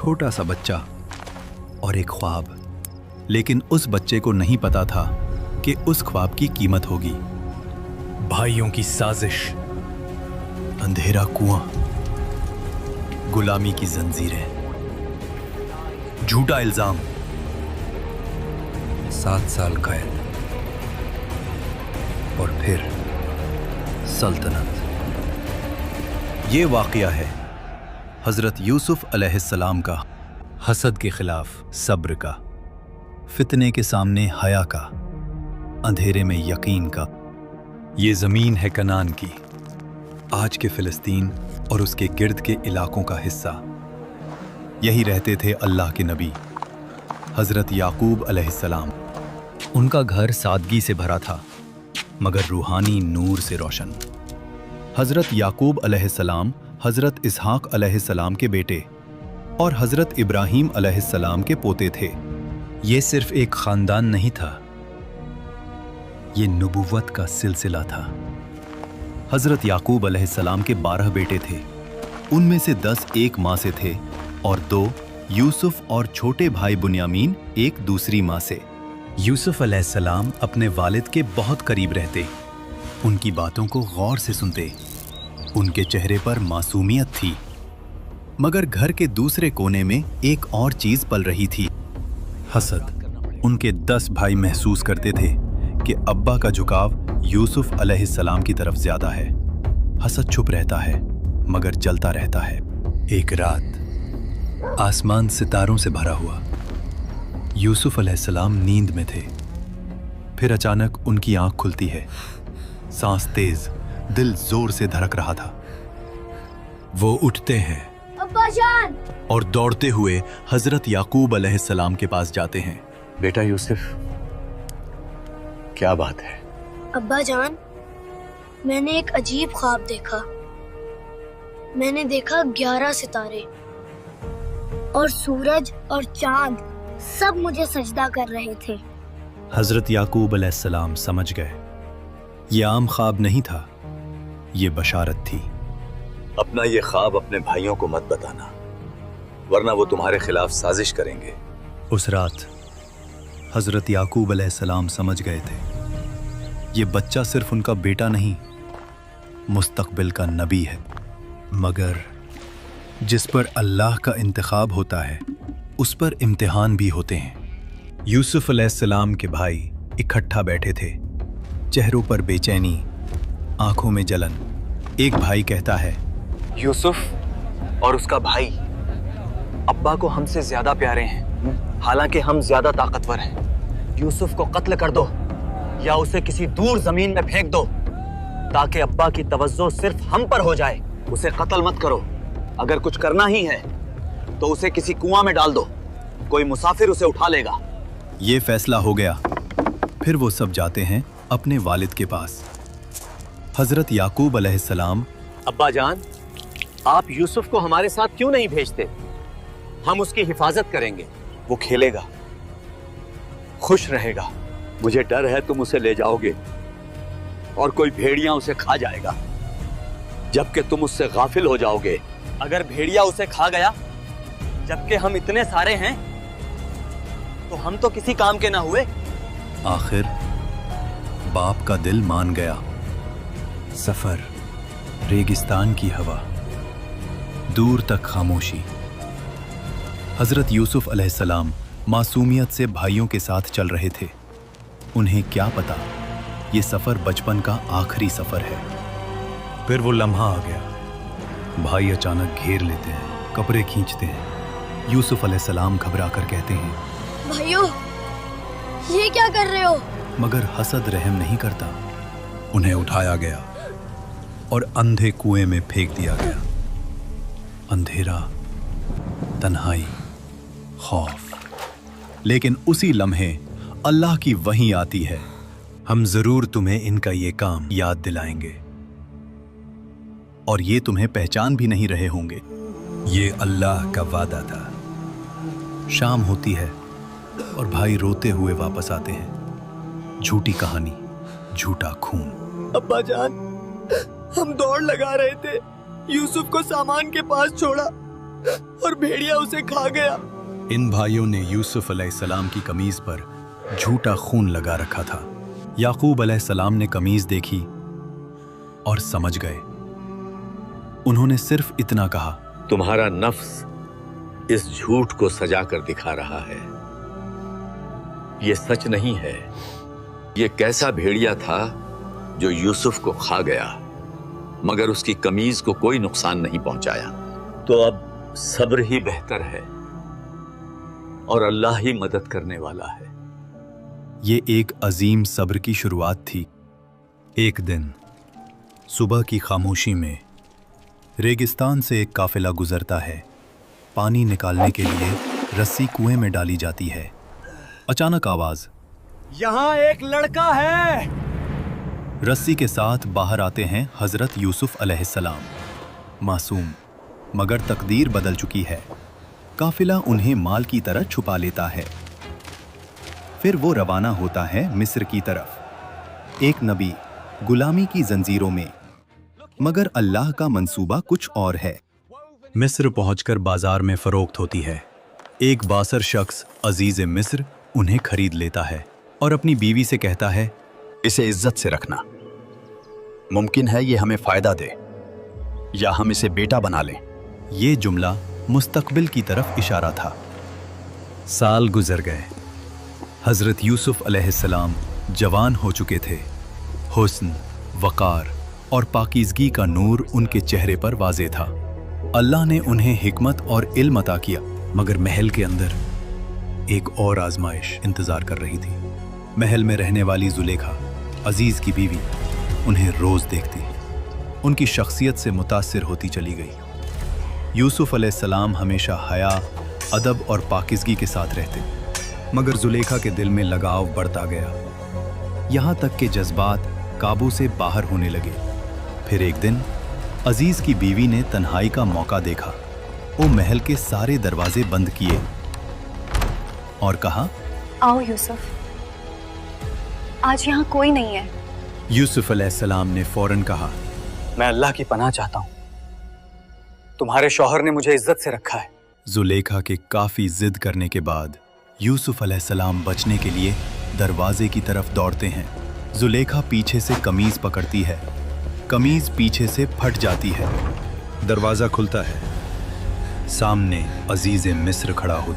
छोटा सा बच्चा और एक ख्वाब, लेकिन उस बच्चे को नहीं पता था कि उस ख्वाब की कीमत होगी। भाइयों की साजिश, अंधेरा कुआं, गुलामी की जंजीरें, झूठा इल्जाम, 7 साल कैद और फिर सल्तनत। ये वाकया है हजरत यूसुफ अलैहिस्सलाम का, हसद के खिलाफ सब्र का, फितने के सामने हया का, अंधेरे में यकीन का। ये जमीन है कनान की, आज के फिलिस्तीन और उसके गिर्द के इलाकों का हिस्सा। यही रहते थे अल्लाह के नबी हजरत याकूब अलैहिस्सलाम। उनका घर सादगी से भरा था मगर रूहानी नूर से रोशन। हजरत याकूब अलैहिस्सलाम हजरत इसहाक अलैहिस्सलाम के बेटे और हजरत इब्राहीम अलैहिस्सलाम के पोते थे। ये सिर्फ एक खानदान नहीं था, ये नबुव्वत का सिलसिला था। हजरत याकूब अलैहिस्सलाम के 12 बेटे थे, उनमें से 10 एक माँ से थे और 2 यूसुफ और छोटे भाई बुन्यामीन एक दूसरी माँ से। यूसुफ अलैहिस्सलाम अपने वालिद के बहुत करीब रहते, उनकी बातों को गौर से सुनते। उनके चेहरे पर मासूमियत थी, मगर घर के दूसरे कोने में एक और चीज पल रही थी, हसद। उनके 10 भाई महसूस करते थे कि अब्बा का झुकाव यूसुफ अलैहिस्सलाम की तरफ ज्यादा है। हसद छुप रहता है मगर जलता रहता है। एक रात आसमान सितारों से भरा हुआ, यूसुफ अलैहिस्सलाम नींद में थे। फिर अचानक उनकी आंख खुलती है, सांस तेज, दिल जोर से धड़क रहा था। वो उठते हैं अब्बा जान और दौड़ते हुए हजरत याकूब अलैहिस्सलाम के पास जाते हैं। बेटा यूसुफ, क्या बात है? अब्बा जान, मैंने एक अजीब ख्वाब देखा। मैंने देखा 11 सितारे और सूरज और चांद सब मुझे सजदा कर रहे थे। हजरत याकूब अलैहिस्सलाम समझ गए, ये आम ख्वाब नहीं था, ये बशारत थी। अपना ये ख्वाब अपने भाइयों को मत बताना, वरना वो तुम्हारे खिलाफ साजिश करेंगे। उस रात हजरत याकूब अलैहिस्सलाम समझ गए थे, ये बच्चा सिर्फ उनका बेटा नहीं, मुस्तकबिल का नबी है। मगर जिस पर अल्लाह का इंतखाब होता है, उस पर इम्तिहान भी होते हैं। यूसुफ अलैहिस्सलाम के भाई इकट्ठा बैठे थे, चेहरों पर बेचैनी, आंखों में जलन। एक भाई कहता है, यूसुफ और उसका भाई अब्बा को हमसे ज्यादा प्यारे हैं, हालांकि हम ज्यादा ताकतवर हैं। यूसुफ को कत्ल कर दो या उसे किसी दूर जमीन में फेंक दो ताकि अब्बा की तवज्जो सिर्फ हम पर हो जाए। उसे कत्ल मत करो, अगर कुछ करना ही है तो उसे किसी कुआं में डाल दो, कोई मुसाफिर उसे उठा लेगा। ये फैसला हो गया। फिर वो सब जाते हैं अपने वालिद के पास। हजरत याकूब अलैहिस्सलाम, अब्बा जान, आप यूसुफ को हमारे साथ क्यों नहीं भेजते? हम उसकी हिफाजत करेंगे। वो खेलेगा, खुश रहेगा। मुझे डर है तुम उसे ले जाओगे और कोई भेड़िया उसे खा जाएगा, जबकि तुम उससे गाफिल हो जाओगे। अगर भेड़िया उसे खा गया जबकि हम इतने सारे हैं तो हम तो किसी काम के ना हुए। आखिर बाप का दिल मान गया। सफर, रेगिस्तान की हवा, दूर तक खामोशी। हजरत यूसुफ अलैहिस्सलाम मासूमियत से भाइयों के साथ चल रहे थे। उन्हें क्या पता ये सफर बचपन का आखिरी सफर है। फिर वो लम्हा आ गया, भाई अचानक घेर लेते हैं, कपड़े खींचते हैं। यूसुफ अलैहिस्सलाम घबरा कर कहते हैं, भाइयों, ये क्या कर रहे हो? मगर हसद रहम नहीं करता। उन्हें उठाया गया और अंधे कुएं में फेंक दिया गया। अंधेरा, तन्हाई, खौफ। लेकिन उसी लम्हे अल्लाह की वही आती है, हम जरूर तुम्हें इनका ये काम याद दिलाएंगे और ये तुम्हें पहचान भी नहीं रहे होंगे। ये अल्लाह का वादा था। शाम होती है और भाई रोते हुए वापस आते हैं। झूठी कहानी, झूठा खून। अब्बा जान, हम दौड़ लगा रहे थे, यूसुफ को सामान के पास छोड़ा और भेड़िया उसे खा गया। इन भाइयों ने यूसुफ अलैहिस्सलाम की कमीज पर झूठा खून लगा रखा था। याकूब अलैहिस्सलाम ने कमीज देखी और समझ गए। उन्होंने सिर्फ इतना कहा, तुम्हारा नफ्स इस झूठ को सजा कर दिखा रहा है। ये सच नहीं है। ये कैसा भेड़िया था जो यूसुफ को खा गया, मगर उसकी कमीज को कोई नुकसान नहीं पहुंचाया। तो अब सब्र ही बेहतर है और अल्लाह ही मदद करने वाला है। ये एक अजीम सब्र की शुरुआत थी। एक दिन सुबह की खामोशी में रेगिस्तान से एक काफिला गुजरता है। पानी निकालने के लिए रस्सी कुएं में डाली जाती है। अचानक आवाज, यहाँ एक लड़का है। रस्सी के साथ बाहर आते हैं हजरत यूसुफ अलैहिस्सलाम। मासूम, मगर तकदीर बदल चुकी है। काफिला उन्हें माल की तरह छुपा लेता है। फिर वो रवाना होता है मिस्र की तरफ, एक नबी गुलामी की जंजीरों में। मगर अल्लाह का मंसूबा कुछ और है। मिस्र पहुंचकर बाजार में फरोख्त होती है। एक बासर शख्स अजीज मिस्र उन्हें खरीद लेता है और अपनी बीवी से कहता है, इसे इज्जत से रखना। मुमकिन है ये हमें फायदा दे या हम इसे बेटा बना लें। ये जुमला मुस्तकबिल की तरफ इशारा था। साल गुजर गए। हजरत यूसुफ अलैहिस्सलाम जवान हो चुके थे। हुस्न, वकार और पाकीज़गी का नूर उनके चेहरे पर वाज़े था। अल्लाह ने उन्हें हिकमत और इल्म अता किया। मगर महल के अंदर एक और आजमाइश इंतजार कर रही थी। महल में रहने वाली जुलेखा, अजीज की बीवी, उन्हें रोज देखती, उनकी शख्सियत से मुतासिर होती चली गई। यूसुफ अलैहिस्सलाम हमेशा हया, अदब और पाकीज़गी के साथ रहते, मगर जुलेखा के दिल में लगाव बढ़ता गया, यहाँ तक कि जज्बात काबू से बाहर होने लगे। फिर एक दिन अजीज की बीवी ने तन्हाई का मौका देखा। वो महल के सारे दरवाजे बंद किए और कहा, आओ यूसुफ, आज यहाँ कोई नहीं है। यूसुफ अलैहिस्सलाम ने फौरन कहा, मैं अल्लाह की पनाह चाहता हूँ। तुम्हारे शौहर ने मुझे इज्जत से रखा है। जुलेखा के काफी जिद करने के बाद यूसुफ अलैहिस्सलाम बचने के लिए दरवाजे की तरफ दौड़ते हैं। जुलेखा पीछे से कमीज पकड़ती है। कमीज पीछे से फट जाती है। दरवाजा खुलता है। सामने अजीज मिस्र खड़ा होता